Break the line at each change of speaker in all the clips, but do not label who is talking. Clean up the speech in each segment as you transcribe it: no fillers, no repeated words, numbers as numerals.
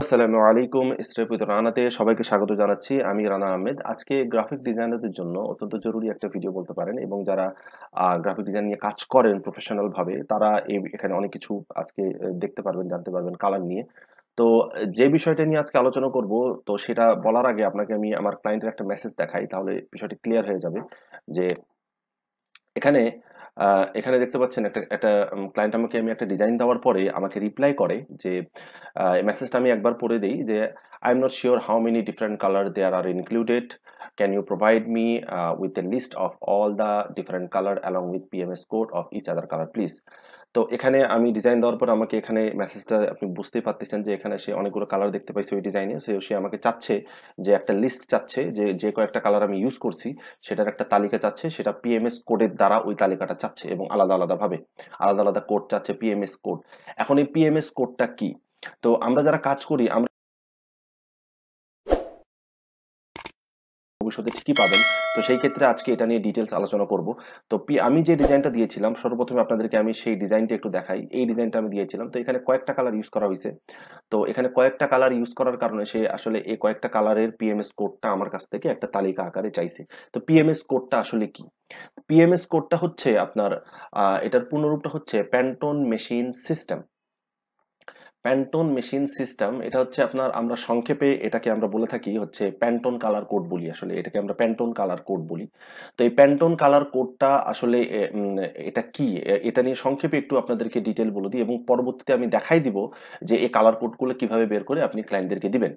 আসসালামু আলাইকুম। Step with রানাতে সবাইকে স্বাগত জানাচ্ছি। আমি রানা আহমেদ। আজকে গ্রাফিক ডিজাইনারদের জন্য অত্যন্ত জরুরি একটা ভিডিও বলতে পারেন, এবং যারা গ্রাফিক ডিজাইন নিয়ে কাজ করেন প্রফেশনাল ভাবে তারা এখানে অনেক কিছু আজকে দেখতে পারবেন, জানতে পারবেন কালার নিয়ে। তো যে বিষয়টা নিয়ে আজকে আলোচনা করব, তো সেটা বলার আগে আপনাকে আমি আমার ক্লায়েন্টের একটা মেসেজ দেখাই, তাহলে বিষয়টি ক্লিয়ার হয়ে যাবে। যে এখানে এখানে দেখতে পাচ্ছেন একটা একটা ক্লায়েন্ট আমাকে আমি একটা ডিজাইন দেওয়ার পরে আমাকে রিপ্লাই করে যে এই মেসেজটা আমি একবার পড়ে দেই যে I am not sure how many different colour there are included, can you provide me with a list of all the different colour along with PMS code of each other colour please. তো এখানে আমি design দেওয়ার পর আমাকে এখানে মেসেজটা আপনি বুঝতেই পারতেছেন যে এখানে সে অনেকগুলো কালার দেখতে পাইছে ওই ডিজাইনে। সে আমাকে চাচ্ছে যে একটা লিস্ট চাচ্ছে, যে যে কয়েকটা কালার আমি ইউজ করছি সেটার একটা তালিকা চাচ্ছে, সেটা পিএমএস কোডের দ্বারা ওই তালিকাটা চাচ্ছে, এবং আলাদা আলাদা ভাবে আলাদা আলাদা কোড চাচ্ছে, পিএমএস কোড। এখন এই পিএমএস কোডটা কি? তো আমরা যারা কাজ করি আমরা ভবিষ্যতে ঠিকই পাবেন। তো সেই ক্ষেত্রে আজকে এটা নিয়ে ডিটেলস আলোচনা করব। তো আমি যে ডিজাইনটা দিয়েছিলাম, সর্বপ্রথমে আপনাদেরকে আমি সেই ডিজাইনটা একটু দেখাই। এই ডিজাইনটা আমি দিয়েছিলাম, তো এখানে কয়েকটা কালার ইউজ করা হয়েছে। তো এখানে কয়েকটা কালার ইউজ করার কারণে সে আসলে এই কয়েকটা কালারের পিএমএস কোডটা আমার কাছ থেকে একটা তালিকা আকারে চাইছে। তো পিএমএস কোডটা আসলে কি? পিএমএস কোডটা হচ্ছে আপনার এটার পূর্ণরূপটা হচ্ছে প্যান্টন মেশিন সিস্টেম। প্যান্টন মেশিন সিস্টেম, এটা হচ্ছে আপনার, আমরা সংক্ষেপে এটাকে আমরা বলে থাকি হচ্ছে প্যান্টন কালার কোড বলি। আসলে এটাকে আমরা প্যান্টন কালার কোড বলি। তো এই প্যান্টন কালার কোডটা আসলে এটা কি, এটা নিয়ে সংক্ষেপে একটু আপনাদেরকে ডিটেল বলে দিই, এবং পরবর্তীতে আমি দেখাই দিব যে এই কালার কোডগুলো কিভাবে বের করে আপনি ক্লায়েন্টদেরকে দিবেন।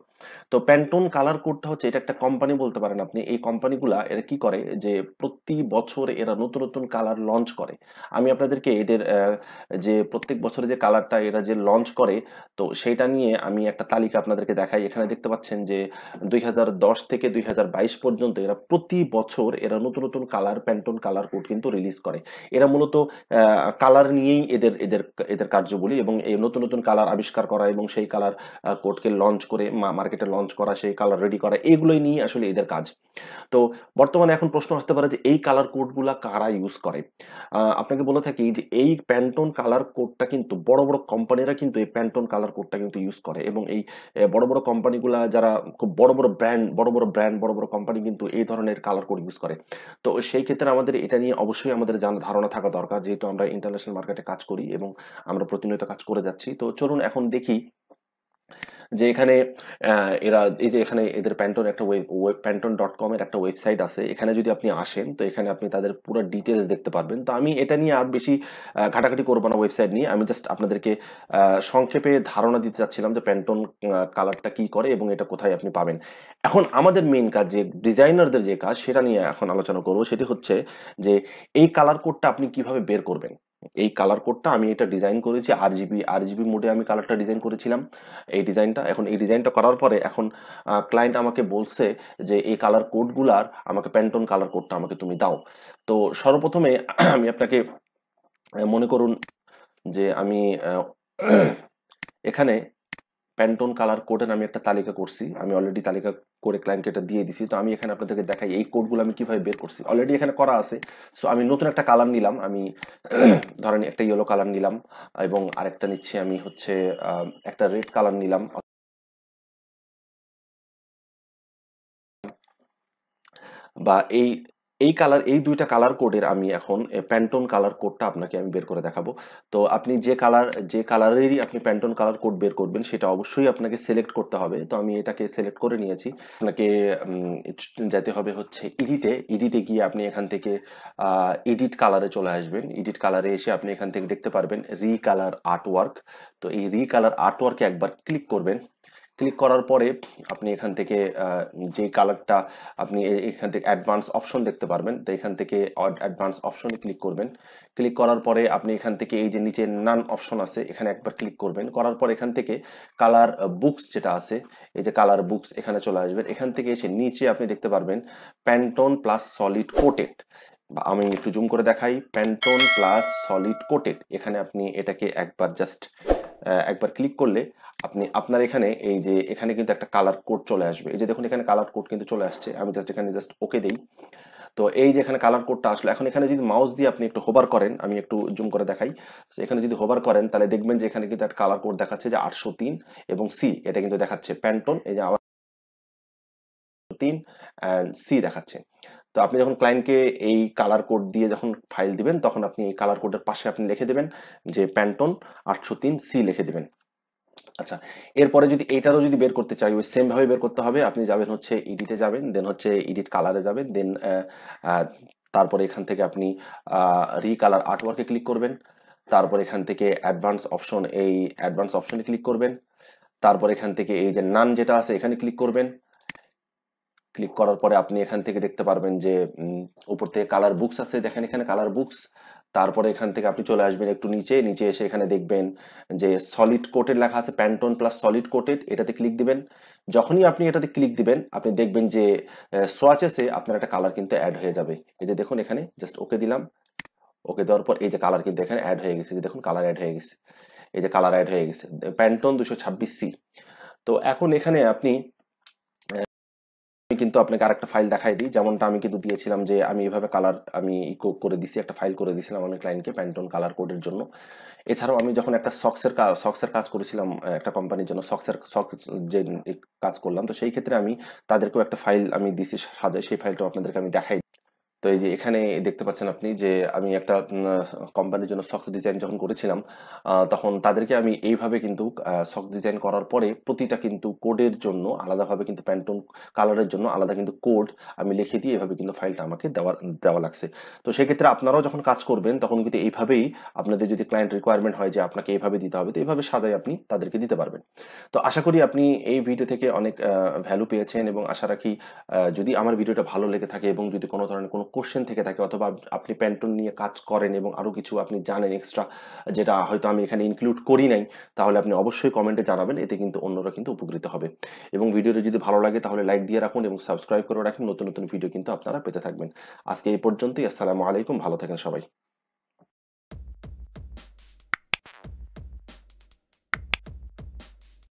তো প্যান্টন কালার কোডটা হচ্ছে, এটা একটা কোম্পানি বলতে পারেন আপনি। এই কোম্পানিগুলা এরা কি করে যে প্রতি বছর এরা নতুন নতুন কালার লঞ্চ করে। আমি আপনাদেরকে এদের যে প্রত্যেক বছরে যে কালারটা এরা যে লঞ্চ করে, তো সেইটা নিয়ে আমি একটা তালিকা আপনাদেরকে দেখাই। এখানে দেখতে পাচ্ছেন যে 2010 থেকে 2022 পর্যন্ত এরা প্রতি বছর এরা নতুন নতুন কালার, প্যান্টন কালার কোড কিন্তু রিলিজ করে। এরা মূলত কালার নিয়েই এদের এদের এদের কার্যবলী, এবং এই নতুন নতুন কালার আবিষ্কার করা এবং সেই কালার কোডকে লঞ্চ করে মার্কেটে লঞ্চ করা, সেই কালার রেডি করা, এগুলোই নিয়ে আসলে এদের কাজ। তো বর্তমানে এখন প্রশ্ন আসতে পারে যে এই কালার কোডগুলা কারা ইউজ করে। আপনাকে বলে থাকি যে এই প্যান্টন কালার কোডটা কিন্তু বড় বড় কোম্পানিরা কিন্তু এই প্যান্টন কালার কোডটা কিন্তু ইউজ করে, এবং এই বড় বড় কোম্পানিগুলা যারা খুব বড় বড় ব্র্যান্ড, বড় বড় কোম্পানি কিন্তু এই ধরনের কালার কোড ইউজ করে। তো সেই ক্ষেত্রে আমাদের এটা নিয়ে অবশ্যই আমাদের ধারণা থাকা দরকার, যেহেতু আমরা ইন্টারন্যাশনাল মার্কেটে কাজ করি এবং আমরা প্রতিনিয়ত কাজ করে যাচ্ছি। তো চলুন এখন দেখি যে এখানে এরা এই যে এখানে এদের প্যান্টন একটা প্যান্টন.com এর একটা ওয়েবসাইট আছে। এখানে যদি আপনি আসেন, তো এখানে আপনি তাদের পুরো ডিটেলস দেখতে পারবেন। তো আমি এটা নিয়ে আর বেশি ঘাটাঘাটি করবো না ওয়েবসাইট নিয়ে। আমি জাস্ট আপনাদেরকে সংক্ষেপে ধারণা দিতে চাচ্ছিলাম যে প্যান্টন কালারটা কি করে এবং এটা কোথায় আপনি পাবেন। এখন আমাদের মেইন কাজ, যে ডিজাইনারদের যে কাজ, সেটা নিয়ে এখন আলোচনা করবো। সেটি হচ্ছে যে এই কালার কোডটা আপনি কিভাবে বের করবেন। এই কালার কোডটা আমি এটা ডিজাইন করেছি আরজিবি মোডে আমি কালারটা ডিজাইন করেছিলাম। এই ডিজাইনটা, এখন এই ডিজাইনটা করার পরে এখন ক্লায়েন্ট আমাকে বলছে যে এই কালার কোডগুলার আমাকে প্যান্টন কালার কোডটা আমাকে তুমি দাও। তো সর্বপ্রথমে আমি আপনাকে মনে করুন যে আমি এখানে প্যান্টন কালার কোডের আমি একটা তালিকা করছি। আমি অলরেডি তালিকা করে ক্লায়েন্টকে এটা দিয়ে দিছি। তো আমি এখানে আপনাদেরকে দেখাই এই কোডগুলো আমি কিভাবে বের করছি। অলরেডি এখানে করা আছে। সো আমি নতুন একটা কালার নিলাম। আমি ধরেন একটা ইয়েলো কালার নিলাম, এবং আরেকটা নিচ্ছি আমি হচ্ছে একটা রেড কালার নিলাম, বা এই এই কালার, এই দুইটা কালার কোডের আমি এখন প্যান্টন কালার কোডটা আপনাকে আমি বের করে দেখাবো। তো আপনি যে কালারেরই আপনি প্যান্টন কালার কোড বের করবেন সেটা অবশ্যই আপনাকে সিলেক্ট করতে হবে। তো আমি এটাকে সিলেক্ট করে নিয়েছি। আপনাকে যেতে হবে হচ্ছে এডিটে গিয়ে আপনি এখান থেকে এডিট কালারে চলে আসবেন। এডিট কালারে এসে আপনি এখান থেকে দেখতে পারবেন রিকালার আর্টওয়ার্ক। তো এই রিকালার আর্টওয়ার্কে একবার ক্লিক করবেন। ক্লিক করার পরে আপনি এখান থেকে যে কালারটা আপনি এখান থেকে অ্যাডভান্স অপশন দেখতে পারবেন। তো এখান থেকে অ্যাডভান্স অপশনে ক্লিক করবেন। ক্লিক করার পরে আপনি এখান থেকে এই যে নিচে নান অপশন আছে, এখানে একবার ক্লিক করবেন। করার পর এখান থেকে কালার বুকস যেটা আছে, এই যে কালার বুকস, এখানে চলে আসবেন। এখান থেকে এসে নিচে আপনি দেখতে পারবেন প্যান্টন প্লাস সলিড কোটেড। আমি একটু জুম করে দেখাই, প্যান্টন প্লাস সলিড কোটেড। এখানে আপনি এটাকে একবার জাস্ট একবার ক্লিক করলে আপনি আপনার এখানে এই যে এখানে কিন্তু একটা কালার কোড চলে আসবে। এই যে দেখুন এখানে কালার কোড কিন্তু চলে আসছে। আমি জাস্ট এখানে জাস্ট ওকে দেই। তো এই যে এখানে কালার কোডটা আসলো, এখন এখানে যদি মাউস দিয়ে আপনি একটু হোভার করেন, আমি একটু জুম করে দেখাই। তো এখানে যদি হোভার করেন তাহলে দেখবেন যে এখানে কিন্তু একটা কালার কোড দেখাচ্ছে যে 803 এবং সি, এটা কিন্তু দেখাচ্ছে প্যান্টন, এই যে 3 অ্যান্ড সি দেখাচ্ছে। তো আপনি যখন ক্লায়েন্টকে এই কালার কোড দিয়ে যখন ফাইল দিবেন, তখন আপনি এই কালার কোডের পাশে আপনি লিখে দেবেন যে প্যান্টন 803 সি লিখে দিবেন। আচ্ছা, এরপরে যদি এইটারও যদি বের করতে চাই, ওই সেম ভাবে বের করতে হবে। আপনি যাবেন হচ্ছে এডিটে যাবেন, দেন হচ্ছে এডিট কালারে যাবেন, দেন তারপরে এখান থেকে আপনি রিকালার আর্টওয়ার্কে ক্লিক করবেন। তারপর এখান থেকে অ্যাডভান্স অপশন, এই অ্যাডভান্স অপশনে ক্লিক করবেন। তারপর এখান থেকে এই যে নান যেটা আছে এখানে ক্লিক করবেন। ক্লিক করার পরে আপনি এখান থেকে দেখতে পারবেন যে উপর থেকে কালার বুকস আছে, দেখেন এখানে কালার বুকস। তারপরে এখান থেকে আপনি চলে আসবেন একটু নিচে, নিচে এসে এখানে দেখবেন যে সলিড কোটেড লেখা আছে, প্যান্টন প্লাস সলিড কোটেড, এটাতে ক্লিক দিবেন। যখনই আপনি এটাতে ক্লিক দিবেন আপনি দেখবেন যে সোয়াচেসে আপনার একটা কালার কিন্তু অ্যাড হয়ে যাবে। এই যে দেখুন এখানে জাস্ট ওকে দিলাম, ওকে দেওয়ার পর এই যে কালার কিন্তু এখানে অ্যাড হয়ে গেছে, যে দেখুন কালার অ্যাড হয়ে গেছে, এই যে কালার অ্যাড হয়ে গেছে প্যান্টন 226C। তো এখন এখানে আপনি, আমি কিন্তু আপনাকে আরেকটা ফাইল দেখাই দিই, যেমনটা আমি কিন্তু দিয়েছিলাম যে আমি এভাবে কালার আমি ইকো করে দিছি, একটা ফাইল করে দিয়েছিলাম আমি ক্লায়েন্টকে প্যান্টন কালার কোডের জন্য। এছাড়াও আমি যখন একটা সক্সের কাজ করেছিলাম একটা কোম্পানির জন্য, সক্স যে কাজ করলাম, তো সেই ক্ষেত্রে আমি তাদেরকেও একটা ফাইল আমি দিছি সাজাই, সেই ফাইলটাও আপনাদেরকে আমি দেখাই। তো এই যে এখানে দেখতে পাচ্ছেন আপনি যে আমি একটা কোম্পানির জন্য সক্স ডিজাইন যখন করেছিলাম, তখন তাদেরকে আমি এইভাবে কিন্তু সক্স ডিজাইন করার পরে প্রতিটা কিন্তু কোডের জন্য আলাদাভাবে কিন্তু প্যান্টন কালারের জন্য আলাদা কিন্তু কোড আমি লিখে দিয়ে এভাবে কিন্তু ফাইলটা আমাকে দেওয়া দেওয়া লাগছে। তো সেক্ষেত্রে আপনারাও যখন কাজ করবেন তখন কিন্তু এইভাবেই, আপনাদের যদি ক্লায়েন্ট রিকোয়ারমেন্ট হয় যে আপনাকে এইভাবে দিতে হবে, তো এইভাবে সাজাই আপনি তাদেরকে দিতে পারবেন। তো আশা করি আপনি এই ভিডিও থেকে অনেক ভ্যালু পেয়েছেন, এবং আশা রাখি যদি আমার ভিডিওটা ভালো লেগে থাকে এবং যদি কোনো ধরনের কোনো কোশ্চেন থেকে থাকে, অথবা আপনি প্যান্টন নিয়ে কাজ করেন এবং আরো কিছু আপনি জানেন এক্সট্রা, যেটা হয়তো আমি এখানে ইনক্লুড করি নাই, তাহলে আপনি অবশ্যই কমেন্টে জানাবেন, এতে কিন্তু অন্যরা কিন্তু উপকৃত হবে। এবং ভিডিওটা যদি ভালো লাগে তাহলে লাইক দিয়ে রাখুন এবং সাবস্ক্রাইব করে রাখুন, নতুন নতুন ভিডিও কিন্তু আপনারা পেতে থাকবেন। আজকে এই পর্যন্তই। আসসালামু আলাইকুম, ভালো থাকেন সবাই।